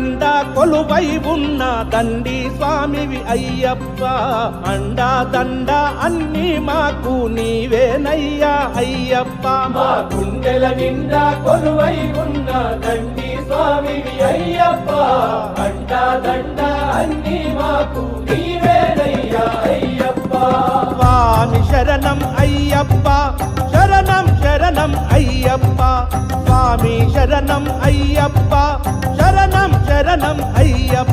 నిండా కొలువై ఉన్న దండి స్వామివి అయ్యప్ప అండా దండ అన్ని మాకు నీవేనయ్యా అయ్యప్ప మా గుండెల నిండా కొలువై ఉన్న దండి స్వామివి అయ్యప్ప అండా దండ అన్ని మాకు నీవేనయ్యా అయ్యప్ప స్వామి శరణం అయ్యప్ప శరణం శరణం అయ్యప్ప స్వామి శరణం అయ్యప్ప శరణం శరణం అయ్యప్ప